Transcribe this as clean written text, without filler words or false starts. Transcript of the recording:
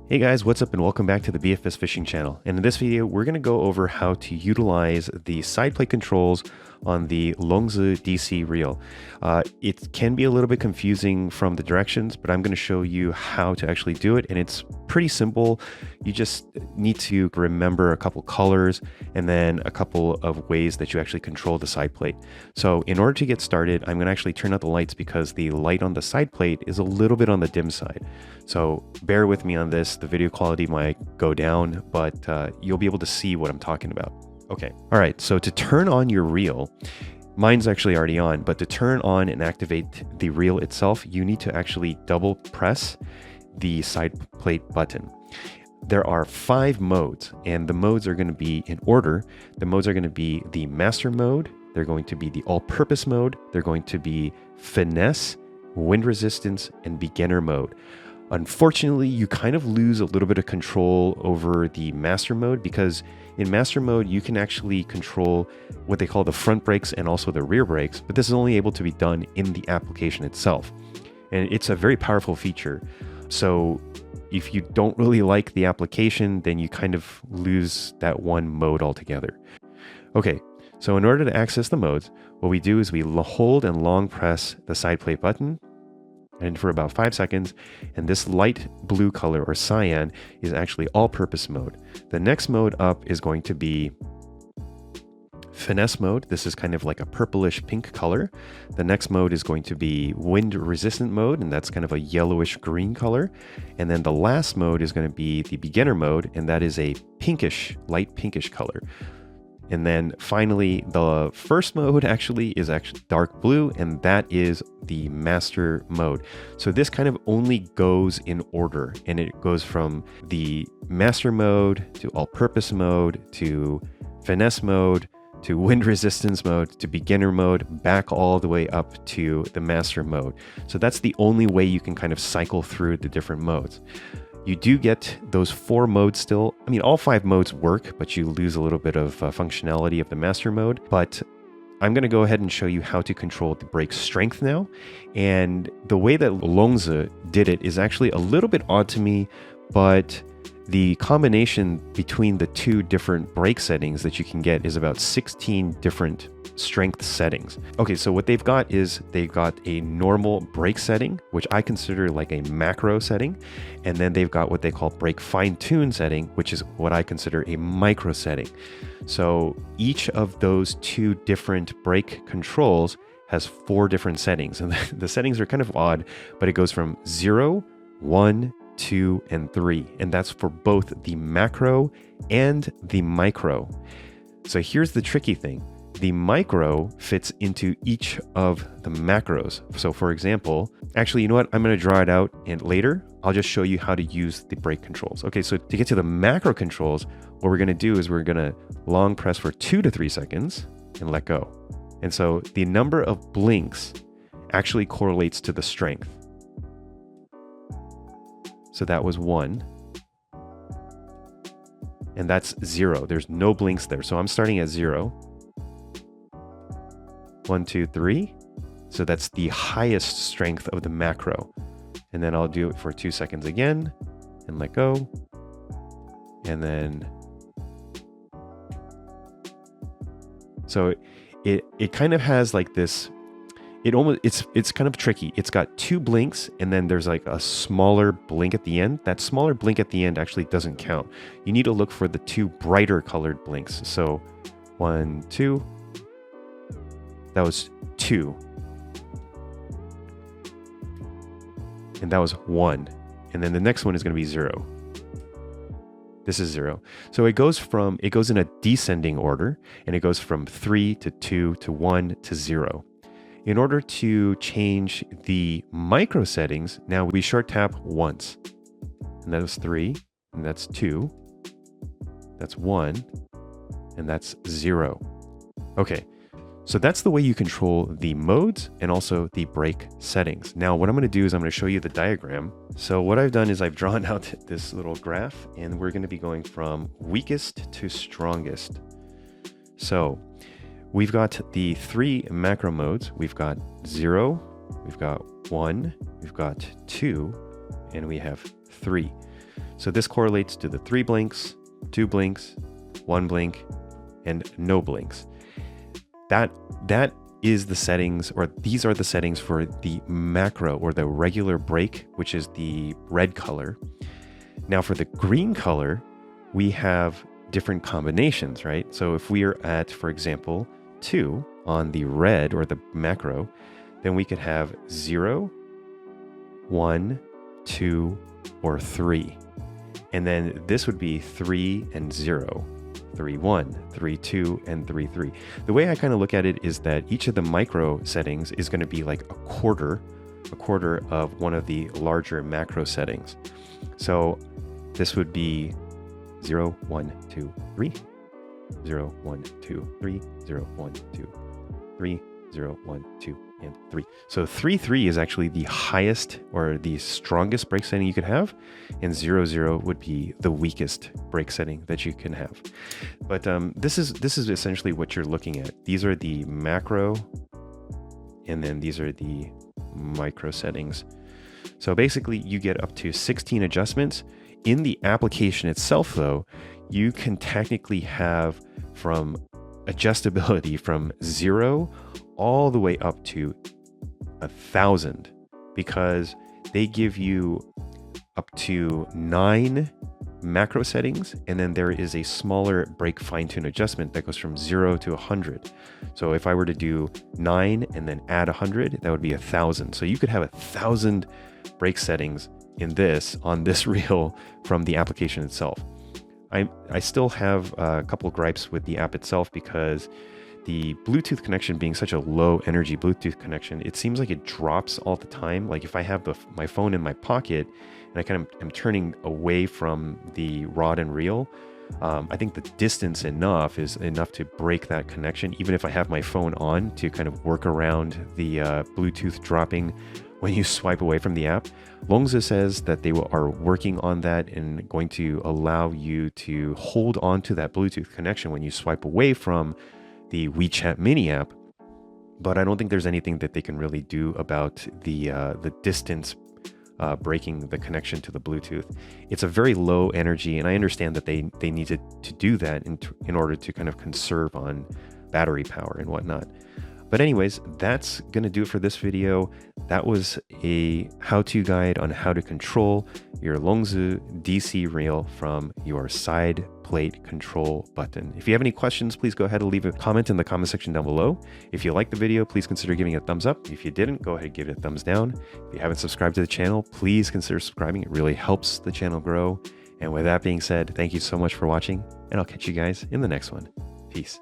Hey guys, what's up and welcome back to the BFS Fishing channel. And in this video, we're going to go over how to utilize the side plate controls on the Loongze DC reel. It can be a little bit confusing from the directions, but I'm going to show you how to actually do it. And it's pretty simple. You just need to remember a couple colors and then a couple of ways that you actually control the side plate. So in order to get started, I'm going to actually turn out the lights because the light on the side plate is a little bit on the dim side. So bear with me on this. The video quality might go down, but you'll be able to see what I'm talking about. Okay. All right. So to turn on your reel, mine's actually already on, but to turn on and activate the reel itself, you need to actually double press the side plate button. There are 5 modes, and the modes are going to be in order. The modes are going to be the master mode. They're going to be the all-purpose mode. They're going to be finesse, wind resistance, and beginner mode. Unfortunately, you kind of lose a little bit of control over the master mode because in master mode, you can actually control what they call the front brakes and also the rear brakes, but this is only able to be done in the application itself. And it's a very powerful feature. So if you don't really like the application, then you kind of lose that one mode altogether. Okay, so in order to access the modes, what we do is we hold and long press the side plate button and for about 5 seconds, and this light blue color or cyan is actually all-purpose mode. The next mode up is going to be finesse mode. This is kind of like a purplish pink color. The next mode is going to be wind resistant mode, and that's kind of a yellowish green color. And then the last mode is going to be the beginner mode, and that is a pinkish, light pinkish color. And then finally, the first mode actually is dark blue, and that is the master mode. So this kind of only goes in order, and it goes from the master mode to all-purpose mode to finesse mode to wind resistance mode to beginner mode, back all the way up to the master mode. So that's the only way you can kind of cycle through the different modes. You do get those 4 modes still. I mean, all 5 modes work, but you lose a little bit of functionality of the master mode. But I'm going to go ahead and show you how to control the brake strength now. And the way that Loongze did it is actually a little bit odd to me, but the combination between the 2 different brake settings that you can get is about 16 different strength settings. Okay, so what they've got is they've got a normal brake setting, which I consider like a macro setting. And then they've got what they call brake fine-tune setting, which is what I consider a micro setting. So each of those 2 different brake controls has 4 different settings. And the settings are kind of odd, but it goes from 0, 1, 2, and 3. And that's for both the macro and the micro. So here's the tricky thing. The micro fits into each of the macros. So for example, actually, you know what? I'm going to draw it out and later I'll just show you how to use the brake controls. Okay, so to get to the macro controls, what we're going to do is we're going to long press for 2 to 3 seconds and let go. And so the number of blinks actually correlates to the strength. So that was 1. And that's 0. There's no blinks there. So I'm starting at 0. 1, 2, 3. So that's the highest strength of the macro. And then I'll do it for 2 seconds again and let go. And then, so it kind of has like this, it's kind of tricky. It's got 2 blinks and then there's like a smaller blink at the end. That smaller blink at the end actually doesn't count. You need to look for the 2 brighter colored blinks. So 1, 2. That was 2. And that was 1. And then the next one is going to be 0. This is 0. So it goes in a descending order, and it goes from 3 to 2 to 1 to 0. In order to change the micro settings, now we short tap once. And that was 3, and that's 2. That's 1, and that's 0. Okay. So that's the way you control the modes and also the brake settings. Now, what I'm going to do is I'm going to show you the diagram. So what I've done is I've drawn out this little graph, and we're going to be going from weakest to strongest. So we've got the 3 macro modes. We've got 0, we've got 1, we've got 2, and we have 3. So this correlates to the 3 blinks, 2 blinks, 1 blink, and no blinks. That is the settings, or these are the settings for the macro or the regular break, which is the red color. Now for the green color, we have different combinations, right? So if we are at, for example, 2 on the red or the macro, then we could have 0, 1, 2, or 3. And then this would be 3 and 0, 3, 1, 3, 2, and 3, 3. The way I kind of look at it is that each of the micro settings is going to be like a quarter of one of the larger macro settings. So this would be 0, 1, 2, 3, 0, 1, 2, 3, 0, 1, 2, 3, 0, 1, 2, and 3. So 3, 3 is actually the highest or the strongest break setting you could have, and 0, 0 would be the weakest break setting that you can have. But this is essentially what you're looking at. These are the macro, and then these are the micro settings. So basically you get up to 16 adjustments. In the application itself though, you can technically have from adjustability from 0 all the way up to 1,000, because they give you up to 9 macro settings, and then there is a smaller break fine-tune adjustment that goes from 0 to 100. So if I were to do 9 and then add 100, that would be 1,000. So you could have 1,000 break settings in this on this reel from the application itself. I still have a couple gripes with the app itself, because the Bluetooth connection being such a low energy Bluetooth connection, it seems like it drops all the time. Like if I have my phone in my pocket and I kind of am turning away from the rod and reel, I think the distance is enough to break that connection, even if I have my phone on to kind of work around the Bluetooth dropping when you swipe away from the app. Loongze says that they are working on that and going to allow you to hold on to that Bluetooth connection when you swipe away from the WeChat mini app. But I don't think there's anything that they can really do about the distance breaking the connection to the Bluetooth. It's a very low energy, and I understand that they needed to do that in order to kind of conserve on battery power and whatnot. But anyways, that's going to do it for this video. That was a how-to guide on how to control your Loongze DC reel from your side plate control button. If you have any questions, please go ahead and leave a comment in the comment section down below. If you liked the video, please consider giving it a thumbs up. If you didn't, go ahead and give it a thumbs down. If you haven't subscribed to the channel, please consider subscribing. It really helps the channel grow. And with that being said, thank you so much for watching, and I'll catch you guys in the next one. Peace.